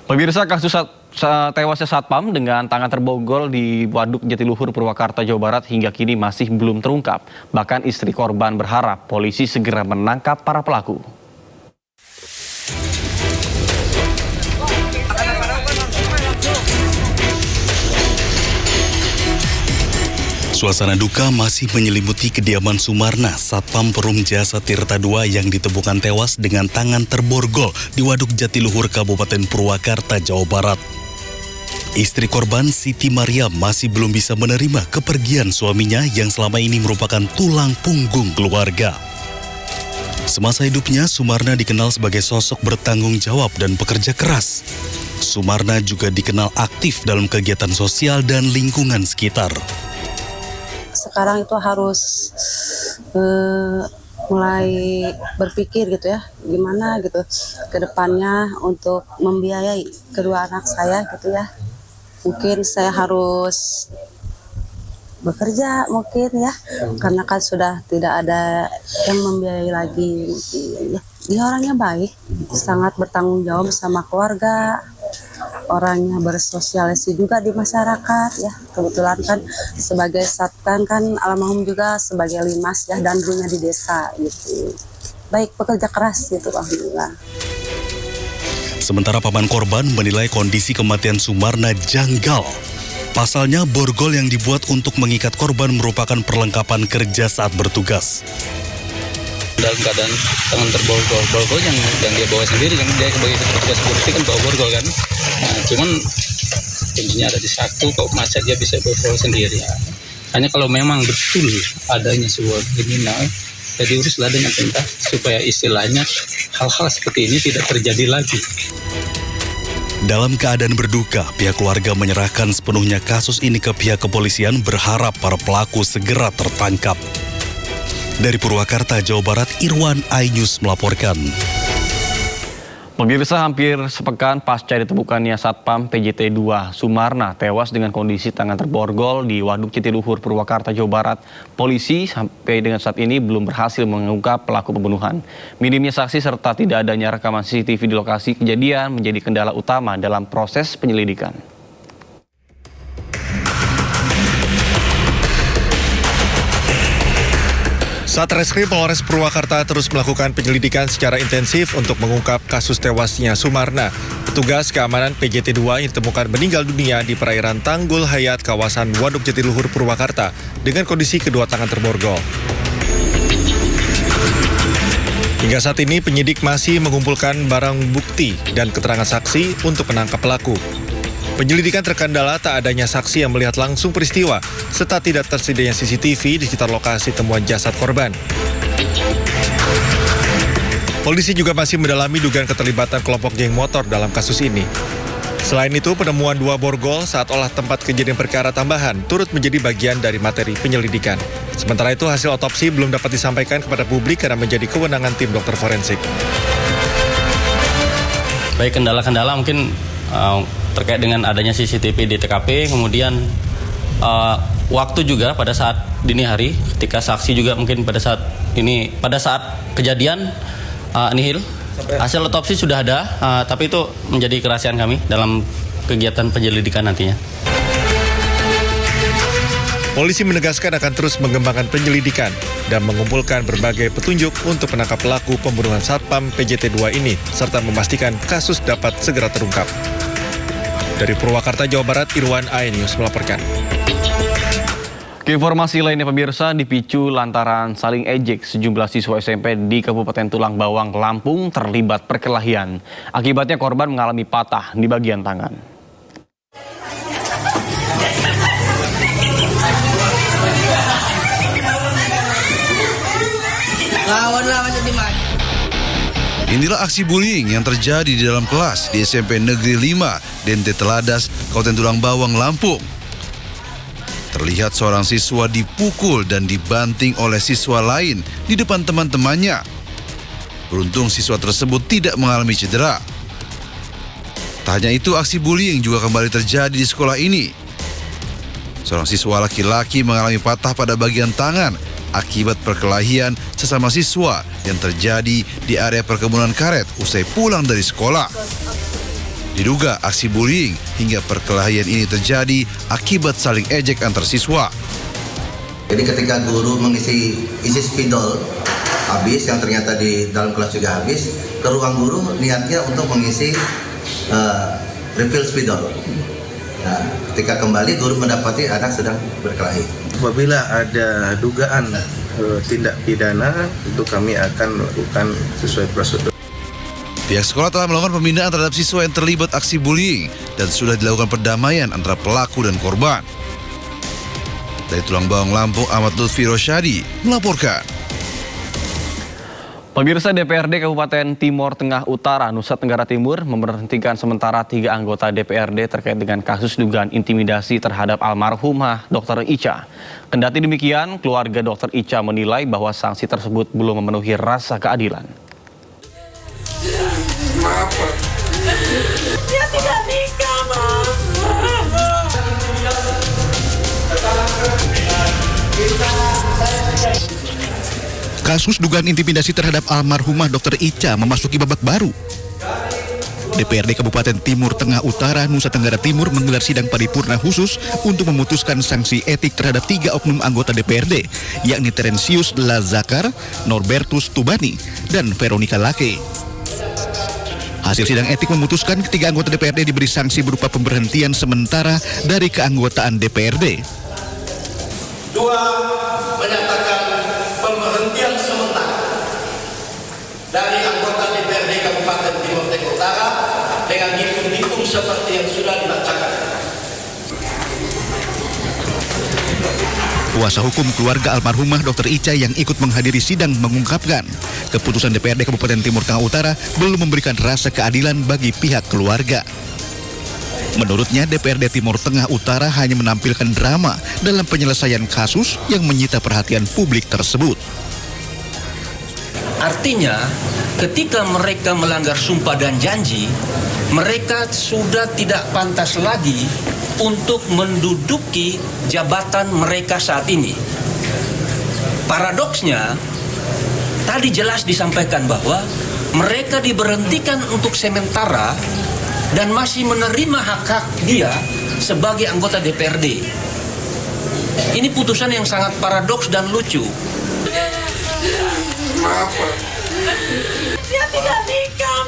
Pemirsa, kasus tewasnya Satpam dengan tangan terborgol di Waduk Jatiluhur, Purwakarta, Jawa Barat hingga kini masih belum terungkap. Bahkan istri korban berharap polisi segera menangkap para pelaku. Suasana duka masih menyelimuti kediaman Sumarna, Satpam Perum Jasa Tirta II yang ditemukan tewas dengan tangan terborgol di Waduk Jatiluhur, Kabupaten Purwakarta, Jawa Barat. Istri korban, Siti Maria, masih belum bisa menerima kepergian suaminya yang selama ini merupakan tulang punggung keluarga. Semasa hidupnya, Sumarna dikenal sebagai sosok bertanggung jawab dan pekerja keras. Sumarna juga dikenal aktif dalam kegiatan sosial dan lingkungan sekitar. Sekarang itu harus mulai berpikir gitu ya, gimana gitu ke depannya untuk membiayai kedua anak saya gitu ya. Mungkin saya harus bekerja mungkin ya, karena kan sudah tidak ada yang membiayai lagi mungkin ya. Dia orangnya baik, sangat bertanggung jawab sama keluarga. Orangnya bersosialisasi juga di masyarakat ya. Kebetulan kan sebagai satpam kan almarhum juga sebagai limas ya, dan dulunya di desa gitu. Baik, pekerja keras gitu, alhamdulillah. Sementara paman korban menilai kondisi kematian Sumarna janggal. Pasalnya borgol yang dibuat untuk mengikat korban merupakan perlengkapan kerja saat bertugas. Dalam keadaan tangan terborgol, borgol yang dia bawa sendiri, kan dia sebagai petugas security kan bawa borgol kan. Nah, cuman kuncinya ada di saku, kok masa dia bisa borgol sendiri. Hanya kalau memang betul adanya sebuah kriminal, ya diuruslah dengan tuntas supaya istilahnya hal-hal seperti ini tidak terjadi lagi. Dalam keadaan berduka, pihak keluarga menyerahkan sepenuhnya kasus ini ke pihak kepolisian, berharap para pelaku segera tertangkap. Dari Purwakarta, Jawa Barat, Irwan, iNews melaporkan. Pemirsa, hampir sepekan pasca ditemukannya Satpam PJT 2 Sumarna tewas dengan kondisi tangan terborgol di Waduk Jatiluhur, Purwakarta, Jawa Barat, polisi sampai dengan saat ini belum berhasil mengungkap pelaku pembunuhan. Minimnya saksi serta tidak adanya rekaman CCTV di lokasi kejadian menjadi kendala utama dalam proses penyelidikan. Satreskrim Polres Purwakarta terus melakukan penyelidikan secara intensif untuk mengungkap kasus tewasnya Sumarna, petugas keamanan PJT 2 yang ditemukan meninggal dunia di perairan Tanggul Hayat, kawasan Waduk Jatiluhur, Purwakarta, dengan kondisi kedua tangan terborgol. Hingga saat ini penyidik masih mengumpulkan barang bukti dan keterangan saksi untuk menangkap pelaku. Penyelidikan terkendala tak adanya saksi yang melihat langsung peristiwa, serta tidak tersedianya CCTV di sekitar lokasi temuan jasad korban. Polisi juga masih mendalami dugaan keterlibatan kelompok geng motor dalam kasus ini. Selain itu, penemuan 2 borgol saat olah tempat kejadian perkara tambahan turut menjadi bagian dari materi penyelidikan. Sementara itu, hasil otopsi belum dapat disampaikan kepada publik karena menjadi kewenangan tim dokter forensik. Baik, kendala-kendala mungkin terkait dengan adanya CCTV di TKP, kemudian waktu juga pada saat dini hari, ketika saksi juga mungkin pada saat kejadian nihil. Hasil otopsi sudah ada, tapi itu menjadi kerahasiaan kami dalam kegiatan penyelidikan nantinya. Polisi menegaskan akan terus mengembangkan penyelidikan dan mengumpulkan berbagai petunjuk untuk menangkap pelaku pembunuhan Satpam PJT 2 ini, serta memastikan kasus dapat segera terungkap. Dari Purwakarta, Jawa Barat, Irwan, iNews melaporkan. Informasi lainnya, pemirsa, dipicu lantaran saling ejek sejumlah siswa SMP di Kabupaten Tulang Bawang, Lampung terlibat perkelahian. Akibatnya korban mengalami patah di bagian tangan. Inilah aksi bullying yang terjadi di dalam kelas di SMP Negeri 5, Dente Teladas, Kabupaten Tulang Bawang, Lampung. Terlihat seorang siswa dipukul dan dibanting oleh siswa lain di depan teman-temannya. Beruntung siswa tersebut tidak mengalami cedera. Tak hanya itu, aksi bullying juga kembali terjadi di sekolah ini. Seorang siswa laki-laki mengalami patah pada bagian tangan akibat perkelahian sesama siswa yang terjadi di area perkebunan karet usai pulang dari sekolah. Diduga aksi bullying hingga perkelahian ini terjadi akibat saling ejek antar siswa. Jadi ketika guru mengisi spidol habis, yang ternyata di dalam kelas juga habis, ke ruang guru niatnya untuk mengisi refill spidol. Nah, ketika kembali guru mendapati anak sedang berkelahi. Apabila ada dugaan tindak pidana, itu kami akan melakukan sesuai prosedur. Pihak sekolah telah melakukan pemindahan terhadap siswa yang terlibat aksi bullying dan sudah dilakukan perdamaian antara pelaku dan korban. Dari Tulang Bawang Lampung, Ahmad Lutfi Rosyadi melaporkan. Pemirsa, DPRD Kabupaten Timor Tengah Utara, Nusa Tenggara Timur memberhentikan sementara 3 anggota DPRD terkait dengan kasus dugaan intimidasi terhadap almarhumah Dr. Ica. Kendati demikian, keluarga Dr. Ica menilai bahwa sanksi tersebut belum memenuhi rasa keadilan. Dia tidak nikah, Kasus dugaan intimidasi terhadap almarhumah Dr. Ica memasuki babak baru. DPRD Kabupaten Timur Tengah Utara, Nusa Tenggara Timur menggelar sidang paripurna khusus untuk memutuskan sanksi etik terhadap 3 oknum anggota DPRD, yakni Terensius Lazakar, Norbertus Tubani, dan Veronica Lake. Hasil sidang etik memutuskan ketiga anggota DPRD diberi sanksi berupa pemberhentian sementara dari keanggotaan DPRD. 2. Menyatakan pemberhentian sementara dari anggota DPRD Kabupaten Timor Tengah Utara dengan hitung-hitung seperti yang sudah dibacakan. Kuasa hukum keluarga almarhumah Dr. Ica yang ikut menghadiri sidang mengungkapkan keputusan DPRD Kabupaten Timur Tengah Utara belum memberikan rasa keadilan bagi pihak keluarga. Menurutnya, DPRD Timur Tengah Utara hanya menampilkan drama dalam penyelesaian kasus yang menyita perhatian publik tersebut. Artinya, ketika mereka melanggar sumpah dan janji, mereka sudah tidak pantas lagi untuk menduduki jabatan mereka saat ini. Paradoksnya, tadi jelas disampaikan bahwa mereka diberhentikan untuk sementara dan masih menerima hak-hak dia sebagai anggota DPRD. Ini putusan yang sangat paradoks dan lucu. Dia tidak nikah,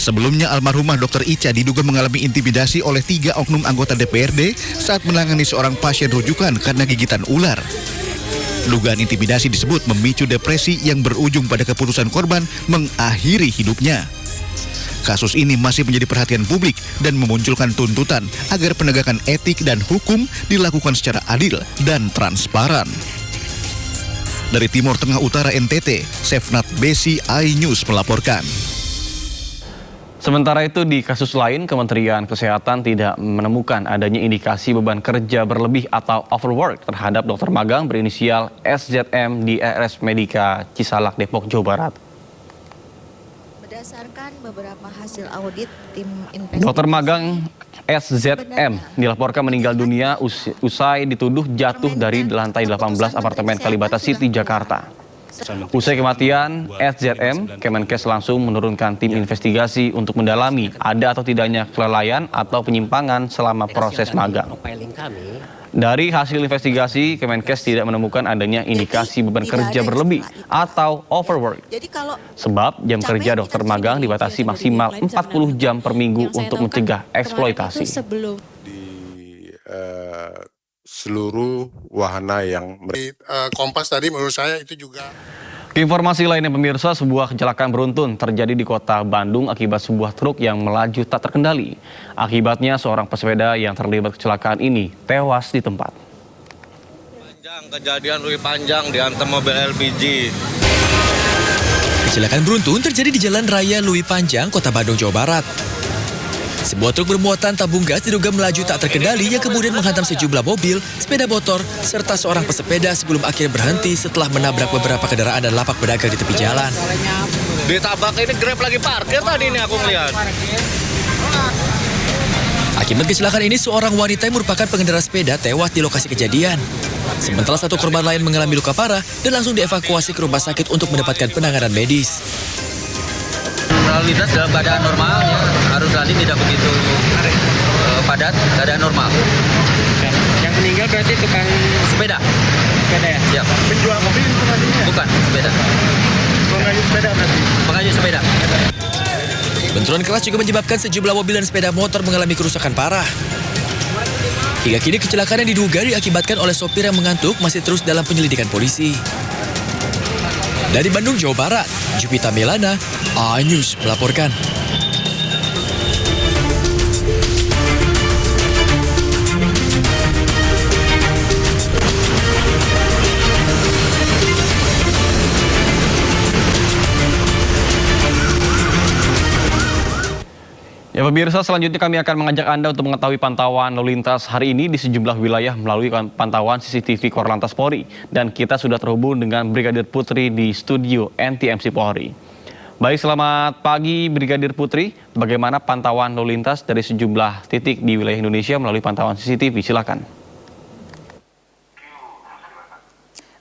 Sebelumnya, almarhumah Dr. Ica diduga mengalami intimidasi oleh 3 oknum anggota DPRD saat menangani seorang pasien rujukan karena gigitan ular. Dugaan intimidasi disebut memicu depresi yang berujung pada keputusan korban mengakhiri hidupnya. Kasus ini masih menjadi perhatian publik dan memunculkan tuntutan agar penegakan etik dan hukum dilakukan secara adil dan transparan. Dari Timur Tengah Utara NTT, Sefnat Besi iNews melaporkan. Sementara itu, di kasus lain, Kementerian Kesehatan tidak menemukan adanya indikasi beban kerja berlebih atau overwork terhadap dokter magang berinisial SZM di RS Medika Cisalak, Depok, Jawa Barat. Berdasarkan beberapa hasil audit tim investigasi, Dokter magang SZM dilaporkan meninggal dunia usai dituduh jatuh dari lantai 18 apartemen Kalibata City, Jakarta. Usai kematian SZM, Kemenkes langsung menurunkan tim investigasi untuk mendalami ada atau tidaknya kelalaian atau penyimpangan selama proses magang. Dari hasil investigasi, Kemenkes tidak menemukan adanya indikasi beban kerja berlebih atau overwork. Sebab jam kerja dokter magang dibatasi maksimal 40 jam per minggu untuk mencegah eksploitasi. Seluruh wahana yang Kompas tadi menurut saya itu juga. Informasi lainnya pemirsa, sebuah kecelakaan beruntun terjadi di kota Bandung akibat sebuah truk yang melaju tak terkendali. Akibatnya seorang pesepeda yang terlibat kecelakaan ini tewas di tempat. Kejadian Lui Panjang dihantam mobil LPG. Kecelakaan beruntun terjadi di Jalan Raya Lui Panjang, Kota Bandung, Jawa Barat. Sebuah truk bermuatan tabung gas diduga melaju tak terkendali yang kemudian menghantam sejumlah mobil, sepeda motor, serta seorang pesepeda sebelum akhirnya berhenti setelah menabrak beberapa kendaraan dan lapak pedagang di tepi jalan. Ditabrak ini Grab lagi parkir tadi ini aku ngeliat. Akibat kecelakaan ini, seorang wanita yang merupakan pengendara sepeda tewas di lokasi kejadian. Sementara satu korban lain mengalami luka parah dan langsung dievakuasi ke rumah sakit untuk mendapatkan penanganan medis. lalu lintas dalam keadaan normal, ya, arus lalu tidak begitu padat, keadaan normal. Yang meninggal berarti tukang sepeda. Sepeda ya? Siap. Penjual mobil informasinya? Bukan, sepeda. Pengayuh sepeda berarti? Pengayuh sepeda. Benturan keras juga menyebabkan sejumlah mobil dan sepeda motor mengalami kerusakan parah. Hingga kini kecelakaan yang diduga diakibatkan oleh sopir yang mengantuk masih terus dalam penyelidikan polisi. Dari Bandung, Jawa Barat, Jupita Melana, A-News melaporkan. Ya pemirsa, selanjutnya kami akan mengajak Anda untuk mengetahui pantauan lalu lintas hari ini di sejumlah wilayah melalui pantauan CCTV Korlantas Polri. Dan kita sudah terhubung dengan Brigadir Putri di studio NTMC Polri. Baik, selamat pagi Brigadir Putri. Bagaimana pantauan lalu lintas dari sejumlah titik di wilayah Indonesia melalui pantauan CCTV? Silakan.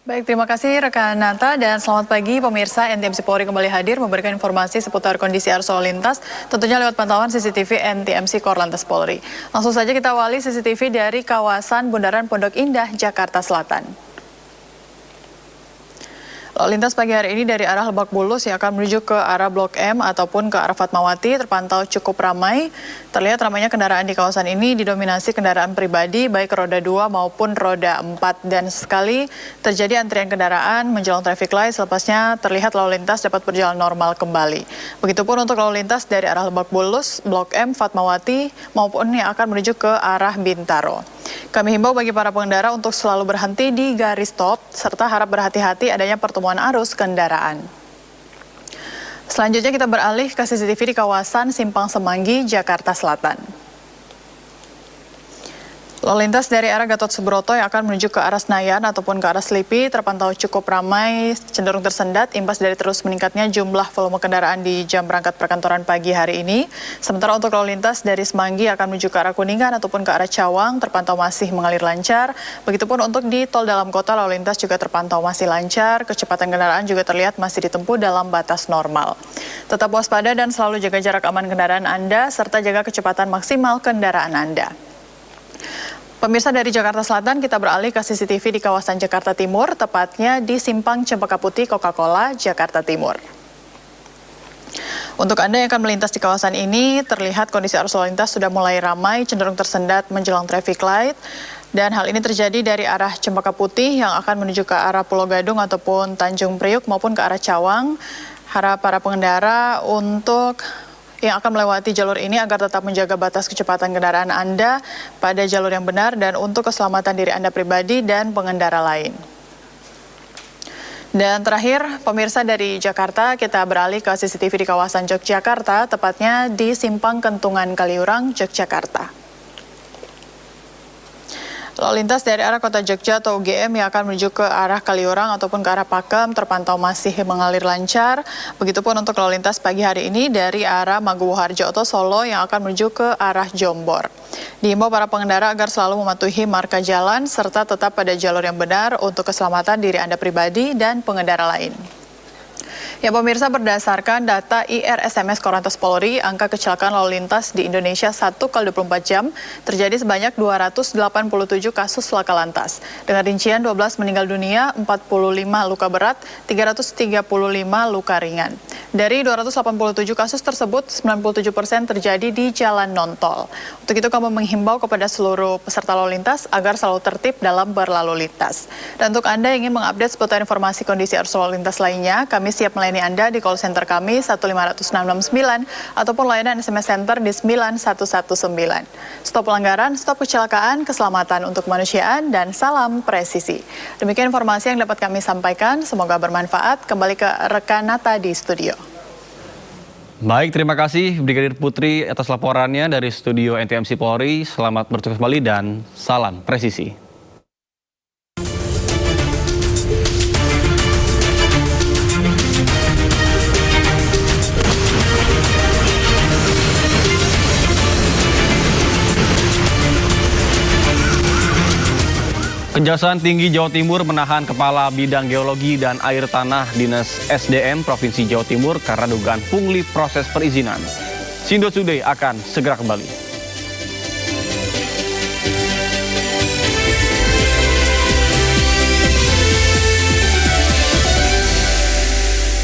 Baik, terima kasih rekan Nata dan selamat pagi pemirsa. NTMC Polri kembali hadir memberikan informasi seputar kondisi arus lalu lintas tentunya lewat pantauan CCTV NTMC Korlantas Polri. Langsung saja kita awali CCTV dari kawasan Bundaran Pondok Indah, Jakarta Selatan. Lalu lintas pagi hari ini dari arah Lebak Bulus yang akan menuju ke arah Blok M ataupun ke arah Fatmawati terpantau cukup ramai. Terlihat ramainya kendaraan di kawasan ini didominasi kendaraan pribadi baik roda 2 maupun roda 4. Dan sekali terjadi antrian kendaraan menjelang traffic light, selepasnya terlihat lalu lintas dapat berjalan normal kembali. Begitupun untuk lalu lintas dari arah Lebak Bulus, Blok M, Fatmawati maupun yang akan menuju ke arah Bintaro. Kami himbau bagi para pengendara untuk selalu berhenti di garis stop serta harap berhati-hati adanya pertemuan arus kendaraan. Selanjutnya kita beralih ke CCTV di kawasan Simpang Semanggi, Jakarta Selatan. Lalu lintas dari arah Gatot Subroto yang akan menuju ke arah Senayan ataupun ke arah Selipi terpantau cukup ramai, cenderung tersendat imbas dari terus meningkatnya jumlah volume kendaraan di jam berangkat perkantoran pagi hari ini. Sementara untuk lalu lintas dari Semanggi akan menuju ke arah Kuningan ataupun ke arah Cawang terpantau masih mengalir lancar. Begitupun untuk di tol dalam kota lalu lintas juga terpantau masih lancar, kecepatan kendaraan juga terlihat masih ditempuh dalam batas normal. Tetap waspada dan selalu jaga jarak aman kendaraan Anda serta jaga kecepatan maksimal kendaraan Anda. Pemirsa, dari Jakarta Selatan kita beralih ke CCTV di kawasan Jakarta Timur, tepatnya di Simpang Cempaka Putih Coca-Cola, Jakarta Timur. Untuk Anda yang akan melintas di kawasan ini, terlihat kondisi arus lalu lintas sudah mulai ramai, cenderung tersendat menjelang traffic light. Dan hal ini terjadi dari arah Cempaka Putih yang akan menuju ke arah Pulau Gadung ataupun Tanjung Priuk maupun ke arah Cawang. Harap para pengendara untuk yang akan melewati jalur ini agar tetap menjaga batas kecepatan kendaraan Anda pada jalur yang benar dan untuk keselamatan diri Anda pribadi dan pengendara lain. Dan terakhir, pemirsa, dari Jakarta kita beralih ke CCTV di kawasan Yogyakarta, tepatnya di Simpang Kentungan Kaliurang, Yogyakarta. Lalu lintas dari arah Kota Jogja atau UGM yang akan menuju ke arah Kaliurang ataupun ke arah Pakem terpantau masih mengalir lancar. Begitupun untuk lalu lintas pagi hari ini dari arah Maguwoharjo atau Solo yang akan menuju ke arah Jombor. Diimbau para pengendara agar selalu mematuhi marka jalan serta tetap pada jalur yang benar untuk keselamatan diri Anda pribadi dan pengendara lain. Ya pemirsa, berdasarkan data IRSMS Korlantas Polri, angka kecelakaan lalu lintas di Indonesia 1x24 jam terjadi sebanyak 287 kasus laka lantas. Dengan rincian 12 meninggal dunia, 45 luka berat, 335 luka ringan. Dari 287 kasus tersebut, 97% terjadi di jalan non-tol. Untuk itu kami menghimbau kepada seluruh peserta lalu lintas agar selalu tertib dalam berlalu lintas. Dan untuk Anda yang ingin mengupdate seputar informasi kondisi arus lalu lintas lainnya, kami siap melayani Anda di call center kami 15669 ataupun layanan SMS Center di 9119. Stop pelanggaran, stop kecelakaan, keselamatan untuk kemanusiaan, dan salam presisi. Demikian informasi yang dapat kami sampaikan, semoga bermanfaat. Kembali ke rekan Nata di studio. Baik, terima kasih Brigadir Putri atas laporannya dari studio NTMC Polri. Selamat bertugas kembali dan salam presisi. Kejaksaan Tinggi Jawa Timur menahan Kepala Bidang Geologi dan Air Tanah Dinas SDM Provinsi Jawa Timur karena dugaan pungli proses perizinan. Sindo Today akan segera kembali.